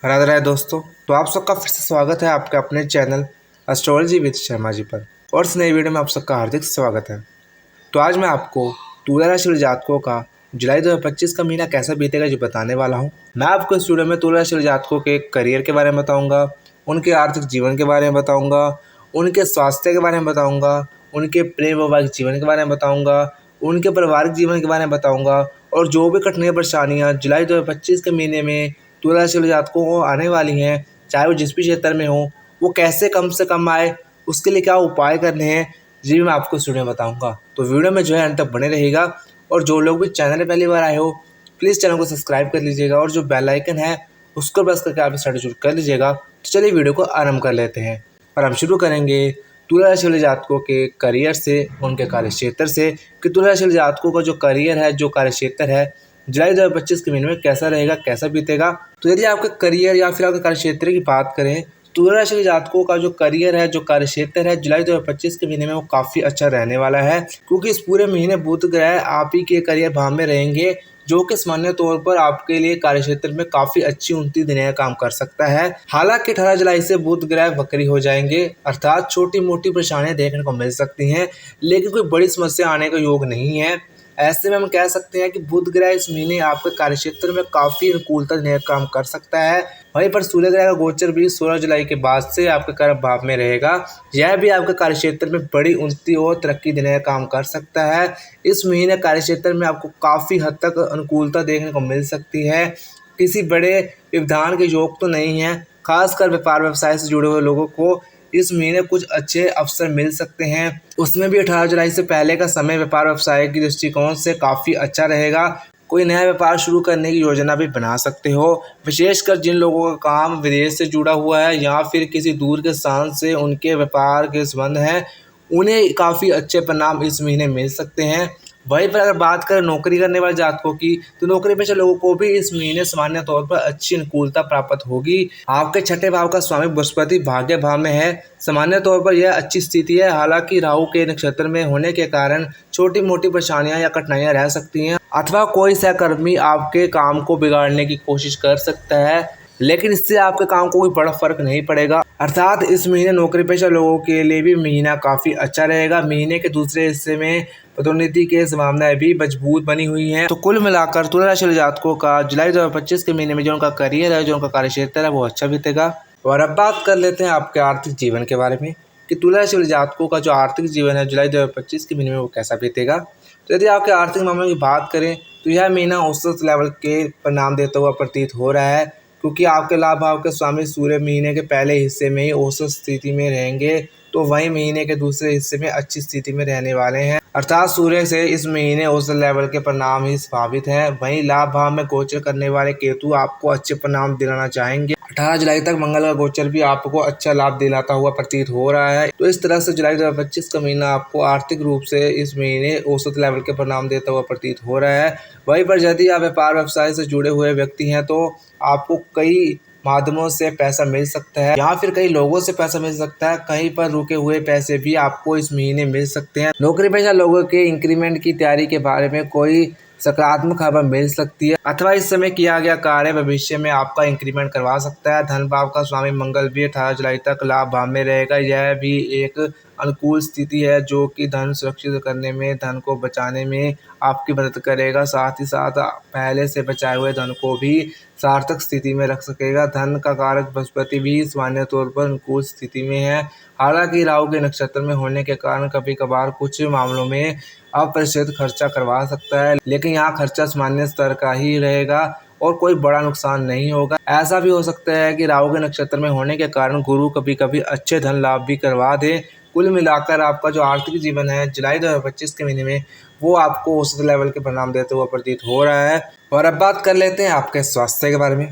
राधे राधे दोस्तों। तो आप सबका फिर से स्वागत है आपके अपने channel astrology with Sharma ji पर। और इस नई वीडियो में आप सबका हार्दिक स्वागत है। तो आज मैं आपको तुला राशि वाले जातकों का जुलाई 2025 का महीना कैसा बीतेगा जो बताने वाला हूँ। मैं आपको इस वीडियो में तुला राशि वाले जातकों के करियर के बारे में बताऊँगा, उनके आर्थिक जीवन के बारे में बताऊँगा, उनके स्वास्थ्य के बारे में बताऊँगा, उनके प्रेम वैवाहिक जीवन के बारे में बताऊँगा, उनके पारिवारिक जीवन के बारे में बताऊँगा और जो भी कठिनाई परेशानियाँ जुलाई 2025 के महीने में तुला राशि वाले जातकों को आने वाली हैं, चाहे वो जिस भी क्षेत्र में हो, वो कैसे कम से कम आए, उसके लिए क्या उपाय करने हैं, ये भी मैं आपको इस वीडियो में बताऊंगा। तो वीडियो में जो है अंत तक बने रहेगा। और जो लोग भी चैनल में पहली बार आए हो, प्लीज़ चैनल को सब्सक्राइब कर लीजिएगा और जो बेल आइकन है उसको प्रेस करके आप स्टार्ट जरूर कर लीजिएगा। तो चलिए वीडियो को आरंभ कर लेते हैं और हम शुरू करेंगे तुला राशि वाले जातकों के करियर से, उनके कार्य क्षेत्र से कि तुला राशि वाले जातकों का जो करियर है, जो कार्य क्षेत्र है, जुलाई 2025 के महीने में कैसा रहेगा, कैसा बीतेगा। तो यदि आपके करियर या फिर आपके कार्य क्षेत्र की बात करें, तुला राशि के जातकों का जो करियर है, जो कार्य क्षेत्र है, जुलाई 2025 के महीने में वो काफ़ी अच्छा रहने वाला है, क्योंकि इस पूरे महीने बुध ग्रह आप ही के करियर भाव में रहेंगे, जो कि सामान्य तौर पर आपके लिए कार्य क्षेत्र में काफ़ी अच्छी उन्नति देने का काम कर सकता है। हालांकि 18 जुलाई से बुध ग्रह वक्री हो जाएंगे, अर्थात छोटी मोटी परेशानियां देखने को मिल सकती हैं, लेकिन कोई बड़ी समस्या आने का योग नहीं है। ऐसे में हम कह सकते हैं कि बुध ग्रह इस महीने आपके कार्यक्षेत्र में काफ़ी अनुकूलता देने का काम कर सकता है। वहीं पर सूर्य ग्रह का गोचर भी 16 जुलाई के बाद से आपके कर्म भाव में रहेगा। यह भी आपके कार्यक्षेत्र में बड़ी उन्नति और तरक्की देने का काम कर सकता है। इस महीने कार्यक्षेत्र में आपको काफ़ी हद तक अनुकूलता देखने को मिल सकती है। किसी बड़े व्यवधान के योग तो नहीं है, खासकर व्यापार व्यवसाय से जुड़े हुए लोगों को इस महीने कुछ अच्छे अवसर मिल सकते हैं। उसमें भी 18 जुलाई से पहले का समय व्यापार व्यवसाय की दृष्टिकोण से काफ़ी अच्छा रहेगा। कोई नया व्यापार शुरू करने की योजना भी बना सकते हो, विशेषकर जिन लोगों का काम विदेश से जुड़ा हुआ है या फिर किसी दूर के स्थान से उनके व्यापार के संबंध हैं, उन्हें काफ़ी अच्छे परिणाम इस महीने मिल सकते हैं। वहीं पर अगर बात करें नौकरी करने वाले जातकों की, तो नौकरी पेशा लोगों को भी इस महीने सामान्य तौर पर अच्छी अनुकूलता प्राप्त होगी। आपके छठे भाव का स्वामी बृहस्पति भाग्य भाव में है, सामान्य तौर पर यह अच्छी स्थिति है। हालांकि राहु के नक्षत्र में होने के कारण छोटी मोटी परेशानियां या कठिनाइयां रह सकती हैं, अथवा कोई सहकर्मी आपके काम को बिगाड़ने की कोशिश कर सकता है, लेकिन इससे आपके काम को कोई बड़ा फर्क नहीं पड़ेगा। अर्थात इस महीने नौकरी पेशा लोगों के लिए भी महीना काफ़ी अच्छा रहेगा। महीने के दूसरे हिस्से में पदोन्नति की संभावनाएं भी मजबूत बनी हुई हैं। तो कुल मिलाकर तुला राशि वाले जातकों का जुलाई 2025 के महीने में जो उनका करियर है, जो उनका कार्य क्षेत्र है, वो अच्छा बीतेगा। और अब बात कर लेते हैं आपके आर्थिक जीवन के बारे में कि तुला राशि वाले जातकों का जो आर्थिक जीवन है जुलाई 2025 के महीने में वो कैसा बीतेगा। तो यदि आपके आर्थिक मामलों की बात करें तो यह महीना औसत लेवल के परिणाम देता हुआ प्रतीत हो रहा है, क्योंकि आपके लाभ भाव के स्वामी सूर्य महीने के पहले हिस्से में ही औसत स्थिति में रहेंगे, तो वहीं महीने के दूसरे हिस्से में अच्छी स्थिति में रहने वाले हैं। अर्थात सूर्य से इस महीने औसत लेवल के परिणाम ही संभावित हैं। वहीं लाभ भाव में गोचर करने वाले केतु आपको अच्छे परिणाम दिलाना चाहेंगे। 18 जुलाई तक मंगल का गोचर भी आपको अच्छा लाभ दिलाता हुआ प्रतीत हो रहा है। तो इस तरह से जुलाई 2025 का महीना आपको आर्थिक रूप से इस महीने औसत लेवल के परिणाम देता हुआ प्रतीत हो रहा है। वहीं पर यदि आप व्यापार व्यवसाय से जुड़े हुए व्यक्ति हैं तो आपको कई माध्यमों से पैसा मिल सकता है या फिर कई लोगों से पैसा मिल सकता है। कहीं पर रुके हुए पैसे भी आपको इस महीने मिल सकते हैं। नौकरी पेशा लोगों के इंक्रीमेंट की तैयारी के बारे में कोई सकारात्मक खबर मिल सकती है, अथवा इस समय किया गया कार्य भविष्य में आपका इंक्रीमेंट करवा सकता है। धन भाव का स्वामी मंगल भी 18 जुलाई तक लाभ भाव में रहेगा। यह भी एक अनुकूल स्थिति है जो कि धन सुरक्षित करने में, धन को बचाने में आपकी मदद करेगा। साथ ही साथ पहले से बचाए हुए धन को भी सार्थक स्थिति में रख सकेगा। धन का कारक बृहस्पति भी सामान्य तौर पर अनुकूल स्थिति में है। हालांकि राहु के नक्षत्र में होने के कारण कभी कभार कुछ मामलों में अप्रत्याशित खर्चा करवा सकता है, लेकिन यहाँ खर्चा सामान्य स्तर का ही रहेगा और कोई बड़ा नुकसान नहीं होगा। ऐसा भी हो सकता है कि राहु के नक्षत्र में होने के कारण गुरु कभी कभी अच्छे धन लाभ भी करवा दे। कुल मिलाकर आपका जो आर्थिक जीवन है जुलाई 2025 के महीने में वो आपको औसत लेवल के परिणाम देते हुए प्रतीत हो रहा है। और अब बात कर लेते हैं आपके स्वास्थ्य के बारे में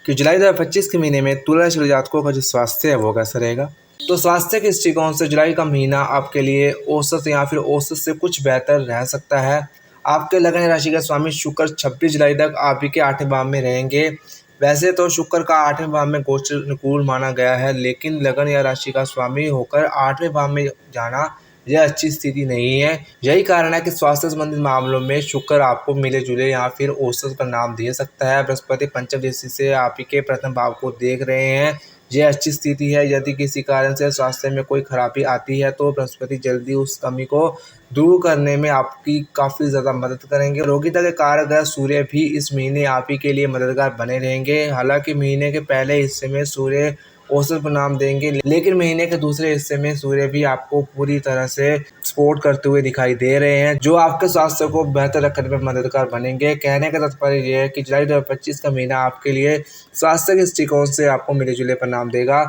कि जुलाई 2025 के महीने में तुला राशि वाले जातकों का जो स्वास्थ्य है वो कैसा रहेगा। तो स्वास्थ्य के दृष्टिकोण से जुलाई का महीना आपके लिए औसत या फिर औसत से कुछ बेहतर रह सकता है। आपके लगन राशि का स्वामी शुक्र 26 जुलाई तक आप ही के 8वें भाव में रहेंगे। वैसे तो शुक्र का 8वें भाव में गोचर अनुकूल माना गया है, लेकिन लगन या राशि का स्वामी होकर 8वें भाव में जाना यह अच्छी स्थिति नहीं है। यही कारण है कि स्वास्थ्य संबंधित मामलों में शुक्र आपको मिले जुले या फिर औसत परिणाम दे सकता है। बृहस्पति पंचम दृष्टि से आप ही के प्रथम भाव को देख रहे हैं, यह अच्छी स्थिति है। यदि किसी कारण से स्वास्थ्य में कोई खराबी आती है तो बृहस्पति जल्दी उस कमी को दूर करने में आपकी काफ़ी ज़्यादा मदद करेंगे। रोगिता के कारक ग्रह सूर्य भी इस महीने आप ही के लिए मददगार बने रहेंगे। हालांकि महीने के पहले हिस्से में सूर्य औसत परिणाम देंगे, लेकिन महीने के दूसरे हिस्से में सूर्य भी आपको पूरी तरह से सपोर्ट करते हुए दिखाई दे रहे हैं, जो आपके स्वास्थ्य को बेहतर रखने में मददगार बनेंगे। कहने का तात्पर्य यह है कि जुलाई 2025 का महीना आपके लिए स्वास्थ्य के दृष्टिकोण से आपको मिले जुले परिणाम देगा।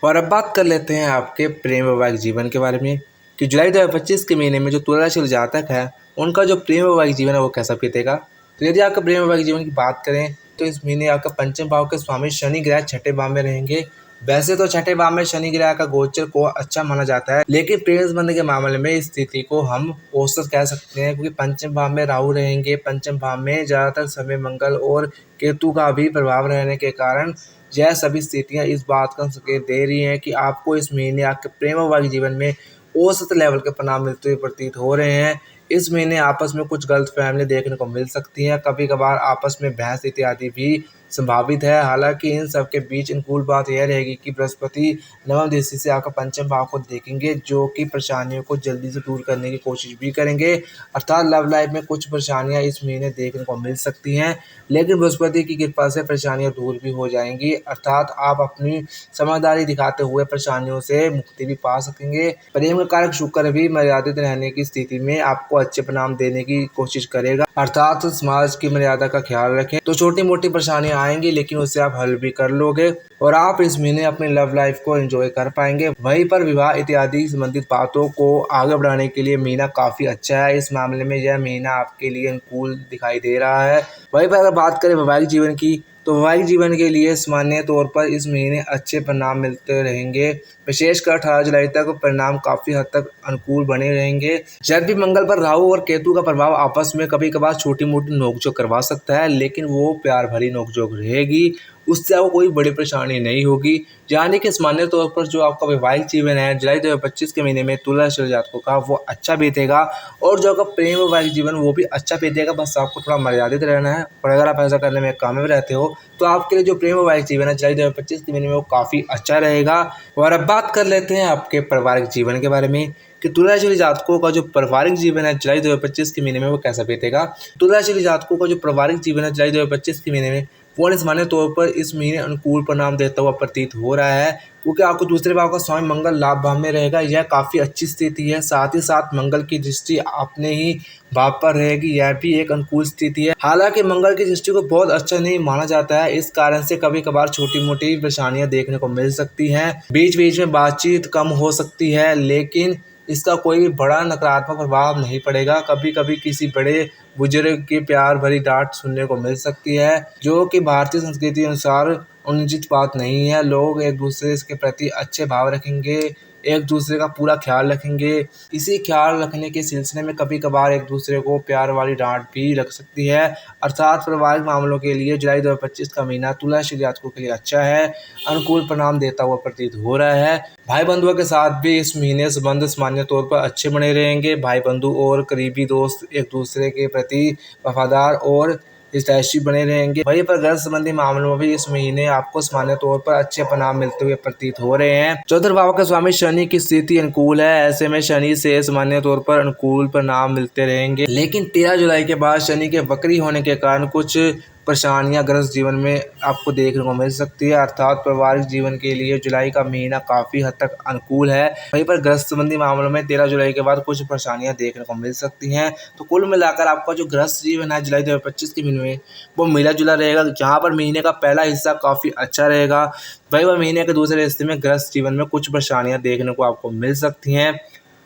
और अब बात कर लेते हैं आपके प्रेम वैवाहिक जीवन के बारे में कि जुलाई 2025 के महीने में जो तुला राशि वाले जातक है उनका जो प्रेम वैवाहिक जीवन है वो कैसा बीतेगा। तो यदि आपका प्रेम वैवाहिक जीवन की बात करें तो इस महीने आपका पंचम भाव के स्वामी शनि ग्रह छठे भाव में रहेंगे। वैसे तो छठे भाव में शनि ग्रह का गोचर को अच्छा माना जाता है, लेकिन प्रेम संबंध के मामले में इस स्थिति को हम औसत कह सकते हैं, क्योंकि पंचम भाव में राहु रहेंगे। पंचम भाव में ज़्यादातर समय मंगल और केतु का भी प्रभाव रहने के कारण यह सभी स्थितियां इस बात का संकेत दे रही हैं कि आपको इस महीने आपके प्रेम वैवाहिक जीवन में औसत लेवल के परिणाम मिलते हुए प्रतीत हो रहे हैं। इस महीने आपस में कुछ गलतफहमी देखने को मिल सकती है, कभी कभार आपस में बहस इत्यादि भी संभावित है। हालांकि इन सब के बीच अनुकूल बात यह रहेगी कि बृहस्पति नवम दृष्टि से आपका पंचम भाव को देखेंगे, जो कि परेशानियों को जल्दी से दूर करने की कोशिश भी करेंगे। अर्थात लव लाइफ में कुछ परेशानियां इस महीने देखने को मिल सकती हैं, लेकिन बृहस्पति की कृपा से परेशानियां दूर भी हो जाएंगी। अर्थात आप अपनी समझदारी दिखाते हुए परेशानियों से मुक्ति भी पा सकेंगे। प्रेम का कारक शुक्र भी मर्यादित रहने की स्थिति में आपको अच्छे परिणाम देने की कोशिश करेगा। अर्थात समाज की मर्यादा का ख्याल रखें तो छोटी मोटी परेशानियां आएंगी, लेकिन उससे आप हल भी कर लोगे और आप इस महीने अपनी लव लाइफ को एंजॉय कर पाएंगे। वहीं पर विवाह इत्यादि संबंधित बातों को आगे बढ़ाने के लिए महीना काफी अच्छा है। इस मामले में यह महीना आपके लिए अनुकूल दिखाई दे रहा है। वहीं पर अगर बात करें वैवाहिक जीवन की, तो वैवाहिक जीवन के लिए सामान्य तौर पर इस महीने अच्छे परिणाम मिलते रहेंगे। विशेषकर 18 जुलाई तक परिणाम काफी हद तक अनुकूल बने रहेंगे। जब भी मंगल पर राहु और केतु का प्रभाव आपस में कभी कभार छोटी मोटी नोकझोंक करवा सकता है, लेकिन वो प्यार भरी नोकझोंक रहेगी, उससे आपको कोई बड़ी परेशानी नहीं होगी। यानी कि सामान्य तौर पर जो आपका वैवाहिक जीवन है जुलाई 2025 के महीने में तुला राशि जातकों का वो अच्छा बीतेगा, और जो आपका प्रेम वैवाहिक जीवन वो भी अच्छा बीतेगा। बस आपको थोड़ा मर्यादित रहना है, और अगर आप ऐसा करने में कामयाब रहते हो तो आपके लिए जो प्रेम वैवाहिक जीवन है जुलाई 2025 के महीने में वो काफ़ी अच्छा रहेगा। और अब बात कर लेते हैं आपके पारिवारिक जीवन के बारे में कि तुला राशि जातकों का जो पारिवारिक जीवन है जुलाई 2025 के महीने में वो कैसा बीतेगा। तुला राशि जातकों का जो पारिवारिक जीवन है जुलाई 2025 के महीने में वो सामान्य तौर पर इस महीने अनुकूल परिणाम देता हुआ प्रतीत हो रहा है, क्योंकि आपको दूसरे भाव का स्वामी मंगल लाभ भाव में रहेगा। यह काफ़ी अच्छी स्थिति है। साथ ही साथ मंगल की दृष्टि अपने ही भाव पर रहेगी, यह भी एक अनुकूल स्थिति है। हालांकि मंगल की दृष्टि को बहुत अच्छा नहीं माना जाता है, इस कारण से कभी कभार छोटी मोटी परेशानियां देखने को मिल सकती हैं। बीच बीच में बातचीत कम हो सकती है, लेकिन इसका कोई बड़ा नकारात्मक प्रभाव नहीं पड़ेगा। कभी कभी किसी बड़े बुजुर्ग की प्यार भरी डांट सुनने को मिल सकती है, जो कि भारतीय संस्कृति अनुसार अनुचित बात नहीं है। लोग एक दूसरे के प्रति अच्छे भाव रखेंगे, एक दूसरे का पूरा ख्याल रखेंगे। इसी ख्याल रखने के सिलसिले में कभी कभार एक दूसरे को प्यार वाली डांट भी लग सकती है। अर्थात पारिवारिक मामलों के लिए जुलाई 2025 का महीना तुला राशि जातकों के लिए अच्छा है, अनुकूल परिणाम देता हुआ प्रतीत हो रहा है। भाई बंधुओं के साथ भी इस महीने संबंध सामान्य तौर पर अच्छे बने रहेंगे। भाई बंधु और करीबी दोस्त एक दूसरे के प्रति वफादार और हितैषी बने रहेंगे। वहीं पर घर संबंधी मामलों में भी इस महीने आपको सामान्य तौर पर अच्छे परिणाम मिलते हुए प्रतीत हो रहे हैं। चौथे भाव के स्वामी शनि की स्थिति अनुकूल है, ऐसे में शनि से सामान्य तौर पर अनुकूल परिणाम मिलते रहेंगे। लेकिन 13 जुलाई के बाद शनि के वक्री होने के कारण कुछ परेशानियां ग्रस्त जीवन में आपको देखने को मिल सकती है। अर्थात पारिवारिक जीवन के लिए जुलाई का महीना काफ़ी हद तक अनुकूल है। वहीं पर ग्रस्त संबंधी मामलों में 13 जुलाई के बाद कुछ परेशानियां देखने को मिल सकती हैं। तो कुल मिलाकर आपका जो ग्रस्त जीवन है जुलाई 2025 के महीने में वो मिला जुला रहेगा, जहाँ पर महीने का पहला हिस्सा काफ़ी अच्छा रहेगा, वही वह महीने के दूसरे हिस्से में ग्रस्त जीवन में कुछ परेशानियाँ देखने को आपको मिल सकती हैं।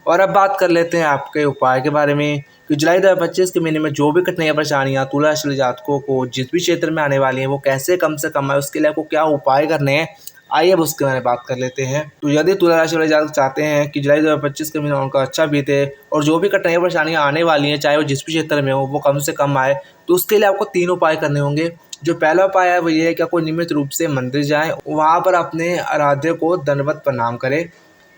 और अब बात कर लेते हैं आपके उपाय के बारे में कि जुलाई 2025 के महीने में जो भी कठिनाइयाँ परेशानियाँ तुला राशि जातकों को जिस भी क्षेत्र में आने वाली हैं वो कैसे कम से कम है, उसके लिए आपको क्या उपाय करने हैं, आइए अब उसके बारे में बात कर लेते हैं। तो यदि तुला राशि वाले जातक चाहते हैं कि जुलाई 2025 के महीना उनका अच्छा बीते और जो भी कठिनाइयाँ परेशानियाँ आने वाली हैं चाहे वो जिस भी क्षेत्र में हो वो कम से कम आए, तो उसके लिए आपको 3 उपाय करने होंगे। जो पहला उपाय है वो ये है कि आपको नियमित रूप से मंदिर जाएं, वहाँ पर अपने आराध्य को दंडवत प्रणाम करें।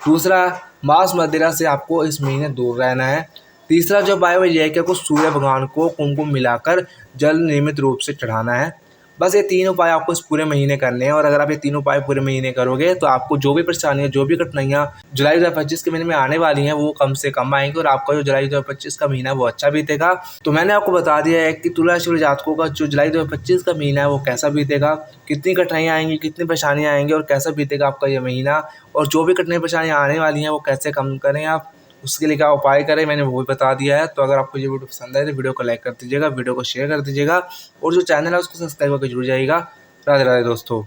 दूसरा, मांस मदिरा से आपको इस महीने दूर रहना है। तीसरा जो उपाय है वो ये है कि आपको सूर्य भगवान को कुमकुम मिलाकर जल नियमित रूप से चढ़ाना है। बस ये 3 उपाय आपको इस पूरे महीने करने हैं और अगर आप ये 3 उपाय पूरे महीने करोगे तो आपको जो भी परेशानियाँ, जो भी कठिनाइयाँ जुलाई 2025 के महीने में आने वाली हैं वो कम से कम आएँगी और आपका जो जुलाई 2025 का महीना है वो अच्छा बीतेगा। तो मैंने आपको बता दिया है कि तुला राशि वाले जातकों का जो जुलाई 2025 का महीना है वो कैसा बीतेगा, कितनी कठिनाइयाँ आएँगी, कितनी परेशानियाँ आएँगी और कैसा बीतेगा आपका ये महीना, और जो भी कठिनाई परेशानियाँ आने वाली हैं वो कैसे कम करें आप, उसके लिए क्या उपाय करें, मैंने वो भी बता दिया है। तो अगर आपको ये वीडियो पसंद आए तो वीडियो को लाइक कर दीजिएगा, वीडियो को शेयर कर दीजिएगा और जो चैनल है उसको सब्सक्राइब करके जरूर जाइएगा। राधे राधे दोस्तों।